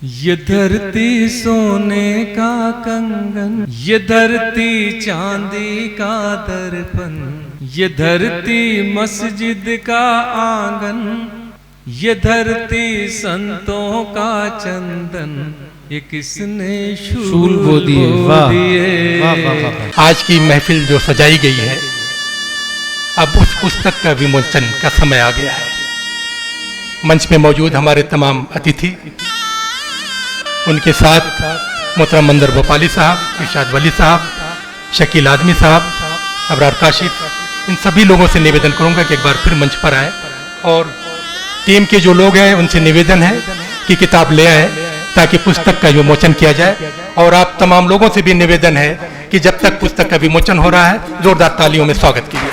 ये धरती सोने का कंगन, ये धरती चांदी का दर्पण, ये धरती मस्जिद का आंगन, ये धरती संतों का चंदन, ये किसने शूल बो दिए। वाह। आज की महफिल जो सजाई गई है, अब उस पुस्तक का विमोचन का समय आ गया है। मंच में मौजूद हमारे तमाम अतिथि, उनके साथ मोहतरम मंदर भोपाली साहब, इरशाद वली साहब, शकील आदमी साहब, अबरार काशिफ, इन सभी लोगों से निवेदन करूंगा कि एक बार फिर मंच पर आए और टीम के जो लोग हैं उनसे निवेदन है कि किताब ले आए ताकि पुस्तक का विमोचन किया जाए। और आप तमाम लोगों से भी निवेदन है कि जब तक पुस्तक का विमोचन हो रहा है, जोरदार तालियों में स्वागत कीजिए।